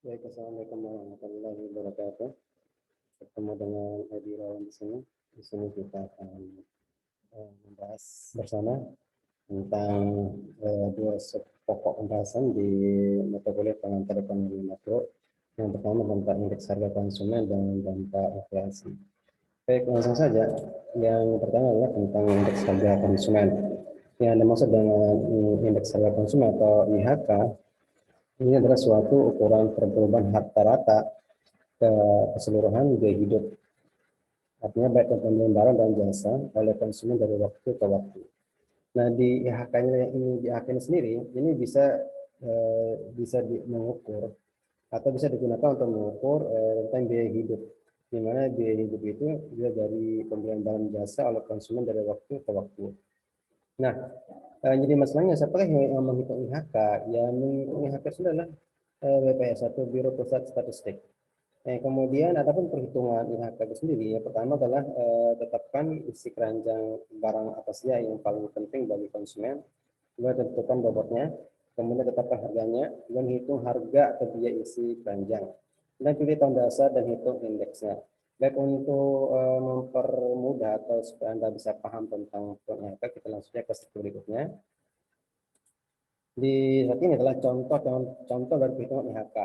Baik, assalamualaikum warahmatullahi wabarakatuh. Bertemu dengan Edi Rawan di sini. Di sini kita akan membahas bersama tentang dua pokok pembahasan di mata kuliah pengantar ekonomi makro. Yang pertama tentang indeks harga konsumen dan dampak inflasi. Baik, langsung saja. Yang pertama adalah tentang indeks harga konsumen. Yang dimaksud dengan indeks harga konsumen atau IHK ini adalah suatu ukuran perubahan harga rata keseluruhan gaya hidup, artinya baik pembelian barang dan jasa oleh konsumen dari waktu ke waktu. Nah, di IHK-nya ini, di IHK ini sendiri, ini bisa mengukur atau bisa digunakan untuk mengukur tentang biaya hidup, di mana biaya hidup itu juga dari pembelian barang jasa oleh konsumen dari waktu ke waktu. Nah, jadi masalahnya siapa yang menghitung IHK? Yang menghitung IHK itu adalah BPS atau Biro Pusat Statistik. Kemudian adapun perhitungan IHK itu sendiri, yang pertama adalah tetapkan isi keranjang barang apa saja yang paling penting bagi konsumen, kemudian tentukan bobotnya, kemudian tetapkan harganya, dan hitung harga atau biaya isi keranjang, dan pilih tahun dasar dan hitung indeksnya. Baik, untuk mempermudah atau supaya Anda bisa paham tentang IHK, kita langsung ke slide berikutnya. Di saat ini adalah contoh dari perhitungan IHK.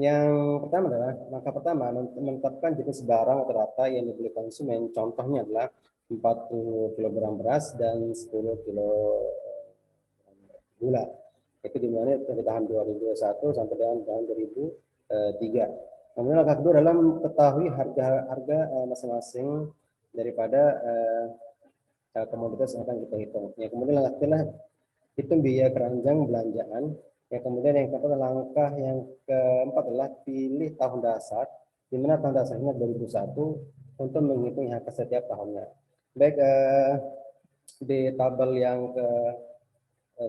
Yang pertama adalah langkah pertama menetapkan jenis barang atau rata yang dibeli konsumen. Contohnya adalah 40 kg beras dan 10 kg gula. Itu dimana dari tahun 2021 sampai dengan tahun 2003. Kemudian langkah kedua adalah mengetahui harga masing-masing daripada komoditas yang akan kita hitung. Ya, kemudian langkah ketiga hitung biaya keranjang belanjaan. Ya, kemudian yang keempat langkah yang keempat adalah pilih tahun dasar, di mana tahun dasarnya 2001 untuk menghitung IHK setiap tahunnya. Baik, di tabel yang ke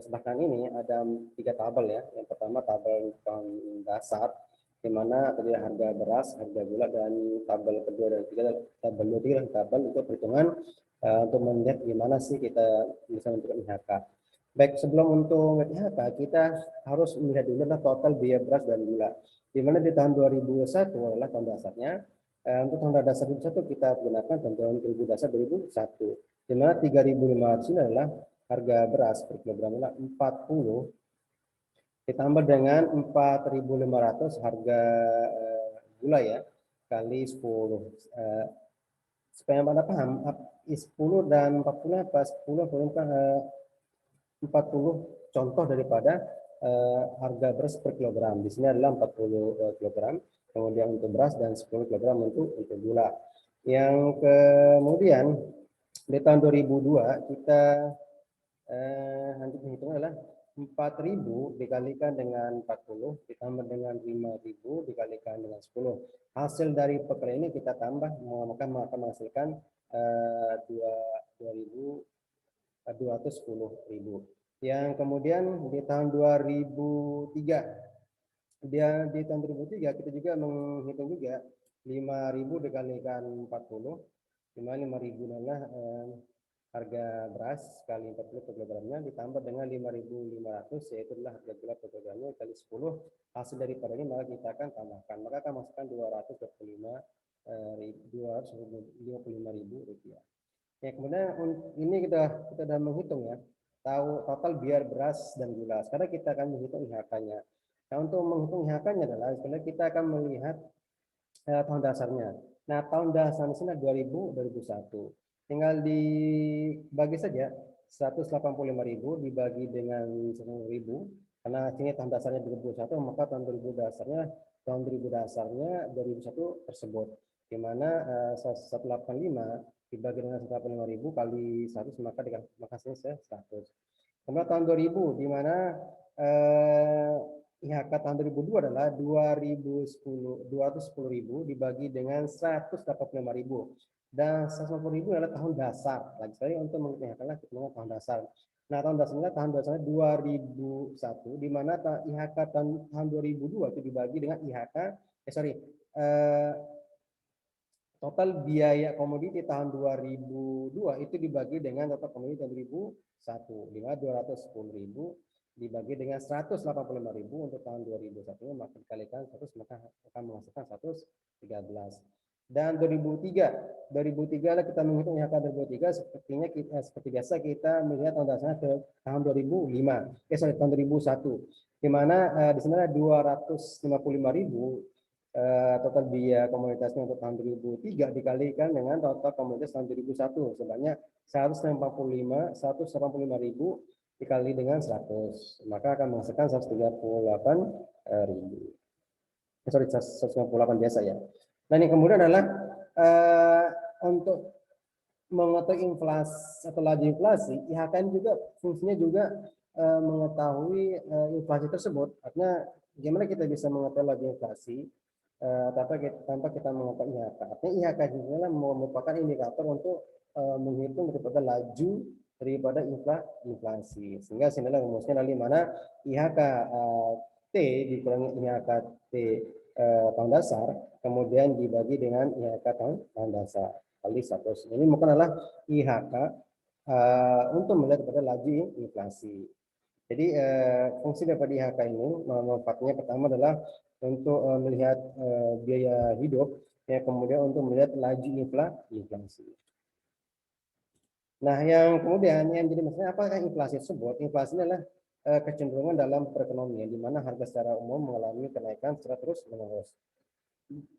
sebelah kanan ini ada 3 tabel ya. Yang pertama tabel tahun dasar, di mana tadi harga beras, harga gula, dan tabel kedua dan ketiga tabel tabel untuk perhitungan untuk melihat gimana sih kita bisa menentukan IHK. Baik, sebelum untuk IHK, kita harus melihat dulu total biaya beras dan gula. Di mana di tahun 2001 adalah tahun dasarnya. Untuk tahun dasar 2001 kita gunakan tahun 2001. Di mana 3.500 ini adalah harga beras per kilogramnya 40 ditambah dengan 4.500 harga gula ya kali 10. Supaya Anda paham, 10 dan 40 apa? 10 40 contoh daripada harga beras per kilogram. Di sini adalah 40 kilogram, kemudian untuk beras dan 10 kilogram untuk gula. Yang kemudian di tahun 2002 kita nanti perhitungan adalah 4.000 dikalikan dengan 40 ditambah dengan 5.000 dikalikan dengan 10. Hasil dari perkalian ini kita tambah, maka akan menghasilkan 210.000. Yang kemudian di tahun 2003 di tahun 2003 kita juga menghitung juga 5.000 dikalikan 40, di mana 5.000 adalah harga beras kali 40 per kilogramnya ditambah dengan 5.500 yaitu adalah harga gula per kilogramnya kali 10. Hasil daripada ini maka kita akan tambahkan, maka akan masukkan 225.000 rupiah. Ya, kemudian ini kita sudah menghitung ya, tahu total biaya beras dan gula. Sekarang kita akan menghitung IHK-nya. Nah, untuk menghitung IHK-nya adalah sebenarnya kita akan melihat tahun dasarnya. Nah, tahun dasar di sini 2001. Tinggal dibagi saja 185.000 dibagi dengan 10.000. Karena sini tahun dasarnya 2001, maka tahun 2000 dasarnya 2001 tersebut. Di mana 185 dibagi dengan 185.000 kali 100 maka hasilnya 100. Kemudian tahun 2000 di mana IHK tahun 2002 adalah 210.000 dibagi dengan 185.000 dan 150.000 adalah tahun dasar. Lagi sekali untuk menghitung tahun dasar. Nah, tahun dasarnya 2001 di mana IHK tahun 2002 itu dibagi dengan total biaya komoditi tahun 2002 itu dibagi dengan total komoditi tahun 2001, di mana 210.000 dibagi dengan 185.000 untuk tahun 2001, maka dikalikan 100 maka akan menghasilkan 113. Dan 2003 lah kita menghitung IHK 2003 sepertinya kita, seperti biasa kita melihat tahun dasarnya ke tahun 2005 tahun 2001 di mana di sana ada 255.000 total biaya komoditasnya untuk tahun 2003 dikalikan dengan total komoditas tahun 2001 sebanyak 185.000 dikali dengan 100 maka akan menghasilkan 138.000. 158 biasa ya. Dan yang kemudian adalah untuk mengetahui inflasi atau laju inflasi, IHK ini juga fungsinya juga mengetahui inflasi tersebut. Artinya gimana kita bisa mengetahui laju inflasi tanpa kita mengetahui IHK. Artinya IHK juga merupakan indikator untuk menghitung daripada laju daripada inflasi. Sehingga sinilah rumusnya dari mana IHK T dikurangi IHK T tahun dasar, kemudian dibagi dengan IHK tahun dasar kali 100. Ini bukan adalah IHK untuk melihat pada laju inflasi. Jadi fungsi daripada IHK ini manfaatnya pertama adalah untuk melihat biaya hidup, ya kemudian untuk melihat laju inflasi. Nah, yang kemudian yang jadi masalah apakah inflasi tersebut? Inflasi adalah kecenderungan dalam perekonomian di mana harga secara umum mengalami kenaikan secara terus-menerus.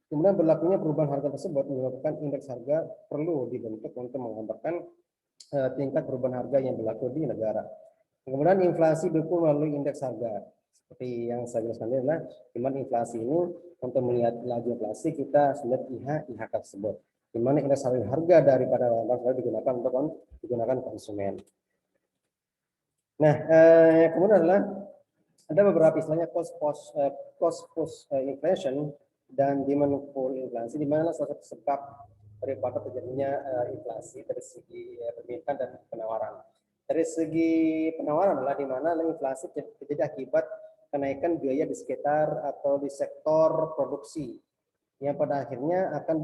Kemudian berlakunya perubahan harga tersebut menyebabkan indeks harga perlu dibentuk untuk menggambarkan tingkat perubahan harga yang berlaku di negara. Kemudian inflasi didukung melalui indeks harga. Seperti yang saya jelaskan ini adalah di mana inflasi ini untuk melihat laju inflasi kita sudah IHK tersebut. Di mana indeks harga daripada barang digunakan konsumen. Nah, kemudian adalah ada beberapa istilahnya cost push inflation dan demand pull inflasi, di mana salah satu sebab daripada terjadinya inflasi dari segi permintaan dan penawaran. Dari segi penawaran adalah di mana inflasi terjadi akibat kenaikan biaya di sekitar atau di sektor produksi yang pada akhirnya akan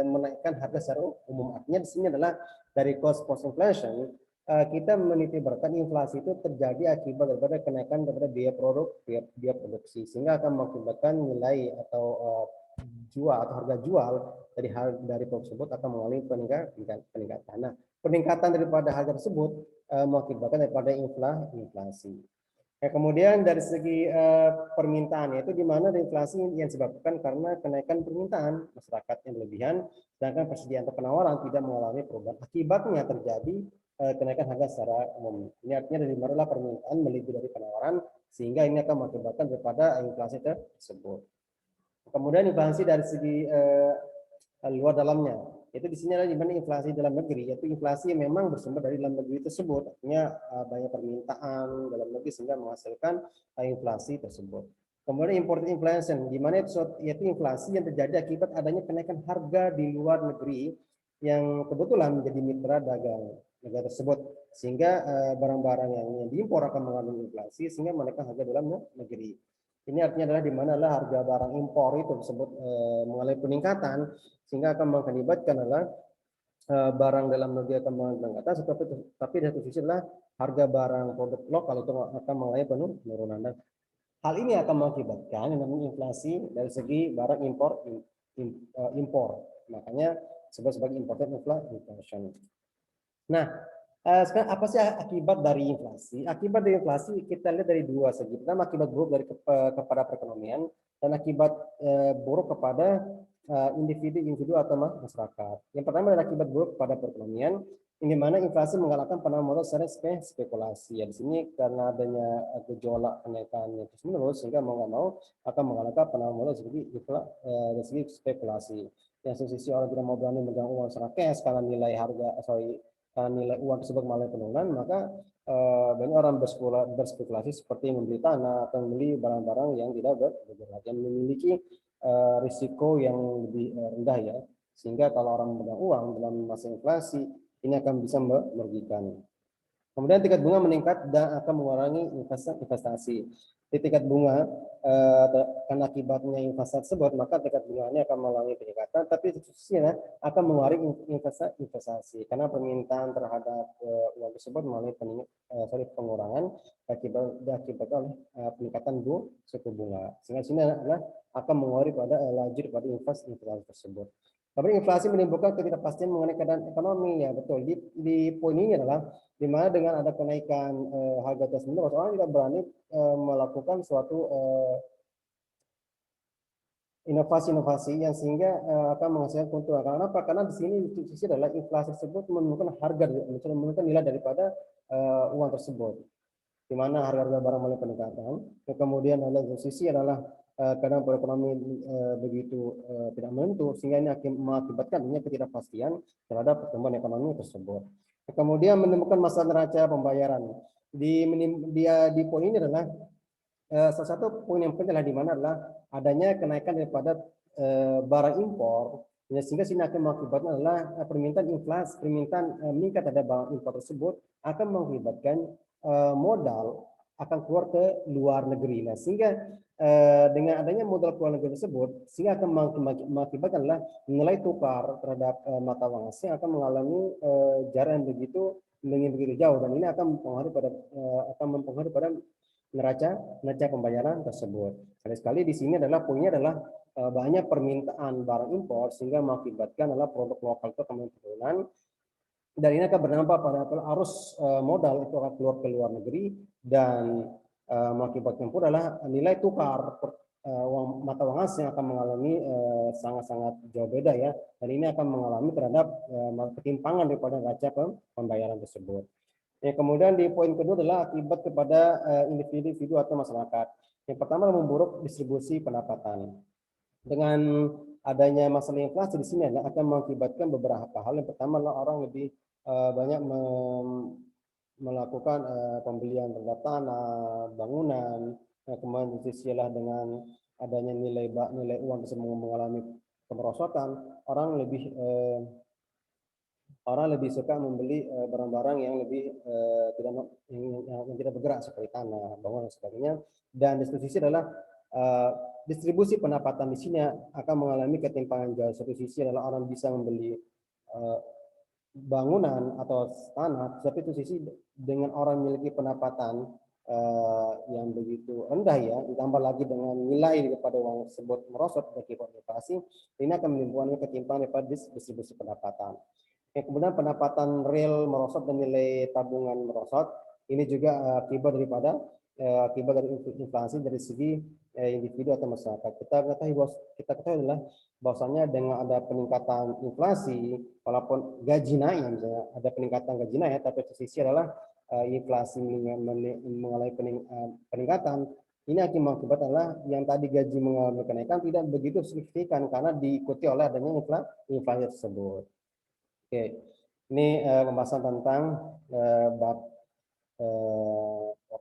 menaikkan harga secara umum. Artinya di sini adalah dari cost push inflation kita menitiberkan inflasi itu terjadi akibat daripada kenaikan daripada biaya produksi sehingga akan mengakibatkan nilai atau jual atau harga jual dari produk tersebut akan mengalami peningkatan. Nah, peningkatan daripada harga tersebut mengakibatkan daripada inflasi. Nah, kemudian dari segi permintaan yaitu di mana inflasi yang disebabkan karena kenaikan permintaan masyarakat yang berlebihan, sedangkan persediaan atau penawaran tidak mengalami perubahan. Akibatnya terjadi kenaikan harga secara umum. Ini artinya dari mana permintaan melebihi dari penawaran sehingga ini akan mengakibatkan daripada inflasi tersebut. Kemudian inflasi dari segi luar dalamnya, itu di sini adalah di mana inflasi dalam negeri, yaitu inflasi yang memang bersumber dari dalam negeri tersebut, artinya banyak permintaan dalam negeri sehingga menghasilkan inflasi tersebut. Kemudian imported inflation, di mana yaitu inflasi yang terjadi akibat adanya kenaikan harga di luar negeri yang kebetulan menjadi mitra dagang negara tersebut, sehingga barang-barang yang diimpor akan mengalami inflasi sehingga menaikkan harga dalam negeri. Ini artinya adalah di mana harga barang impor itu tersebut mengalami peningkatan sehingga akan mengakibatkan adalah barang dalam negeri akan meningkat, tapi di satu sisi adalah harga barang produk lokal itu akan mengalami penurunan. Dan hal ini akan mengakibatkan yang namanya inflasi dari segi barang impor. Makanya disebut sebagai imported inflation. Nah, sekarang apa sih akibat dari inflasi? Akibat dari inflasi kita lihat dari dua segi. Pertama akibat buruk kepada perekonomian dan akibat buruk kepada individu atau masyarakat. Yang pertama adalah akibat buruk kepada perekonomian, di mana inflasi mengalahkan penanaman modal secara spekulasi. Ya, di sini karena adanya gejolak kenaikan yang terus menerus sehingga mau nggak mau akan mengalahkan penanaman modal dari segi spekulasi. Yang sisi orang tidak mau berani megang uang secara cash karena nilai nilai uang tersebut mengalami penurunan, maka banyak orang berspekulasi seperti membeli tanah atau membeli barang-barang yang tidak bergerak, yang memiliki risiko yang lebih rendah ya, sehingga kalau orang memegang uang dalam masa inflasi ini akan bisa merugikan. Kemudian tingkat bunga meningkat dan akan mengurangi investasi. Di tingkat bunga karena akibatnya investasi tersebut, maka tingkat bunganya akan mengalami peningkatan, tapi sisinya akan mengurangi investasi karena permintaan terhadap uang tersebut melalui pengurangan akibat oleh peningkatan suku bunga. Sehingga sini adalah akan mengurangi pada laju pada investasi tersebut. Tapi inflasi menimbulkan ketidakpastian mengenai keadaan ekonomi, ya betul. Di poin ini adalah di mana dengan ada kenaikan harga gas menerus, orang tidak berani melakukan suatu inovasi-inovasi yang sehingga akan menghasilkan keuntungan. Karena apa? Karena di sini sisi adalah inflasi tersebut menurunkan harga, menurunkan nilai daripada uang tersebut, di mana harga-harga barang mulai peningkatan. Kemudian adalah sisi adalah karena perekonomian begitu tidak menentu, sehingga ini mengakibatkan adanya ketidakpastian terhadap pertumbuhan ekonomi tersebut. Kemudian menemukan masalah neraca pembayaran. Di poin ini adalah salah satu poin yang penting adalah di mana adalah adanya kenaikan daripada barang impor, sehingga sini akan mengakibatkan adalah permintaan inflasi, permintaan meningkat terhadap barang impor tersebut akan mengakibatkan modal akan keluar ke luar negeri. Nah, sehingga dengan adanya modal keluar negeri tersebut, sehingga akan mengakibatkan adalah nilai tukar terhadap mata uang asing akan mengalami jarak yang begitu jauh, dan ini akan mempengaruhi pada neraca pembayaran tersebut. Sekali-sekali di sini adalah poinnya adalah banyak permintaan barang impor sehingga mengakibatkan adalah produk lokal itu akan penurunan, dan ini akan berdampak pada arus modal itu akan keluar ke luar negeri, dan mengakibatkan pula adalah nilai tukar mata uang asing akan mengalami sangat-sangat jauh beda, ya, dan ini akan mengalami terhadap ketimpangan daripada neraca pembayaran tersebut. Kemudian di poin kedua adalah akibat kepada individu atau masyarakat. Yang pertama memburuk distribusi pendapatan. Dengan adanya masalah inflasi di sini adalah akan mengakibatkan beberapa hal. Yang pertama adalah orang lebih banyak melakukan pembelian terhadap tanah, bangunan. Kemudian sisilah dengan adanya nilai uang tersebut mengalami kemerosotan, orang lebih suka membeli barang-barang yang lebih yang tidak bergerak seperti tanah, bangunan dan sebagainya. Dan di satu sisi adalah distribusi pendapatan di sini akan mengalami ketimpangan jauh. Satu sisi adalah orang bisa membeli bangunan atau tanah, tapi itu sisi dengan orang memiliki pendapatan yang begitu rendah, ya, ditambah lagi dengan nilai daripada uang tersebut merosot akibat inflasi, ini akan menimbulkan ketimpangan daripada distribusi pendapatan. Kemudian pendapatan real merosot dan nilai tabungan merosot, ini juga akibat dari inflasi dari segi individu atau masyarakat. Kita ketahui adalah bahwasanya dengan ada peningkatan inflasi, walaupun gaji naik, misalnya ada peningkatan gaji naik, tapi di sisi adalah inflasi mengalami peningkatan, ini akibat adalah yang tadi gaji mengalami kenaikan tidak begitu signifikan karena diikuti oleh adanya inflasi tersebut. Oke, ini pembahasan tentang bab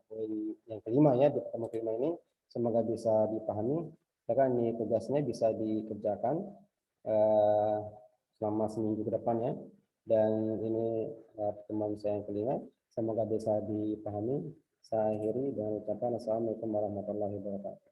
poin yang kelima, ya, di pertemuan kelima ini. Semoga bisa dipahami. Karena ini tugasnya bisa dikerjakan selama seminggu ke depan, ya. Dan ini pertemuan saya yang kelima. Semoga bisa dipahami. Saya akhiri dengan ucapan assalamualaikum warahmatullahi wabarakatuh.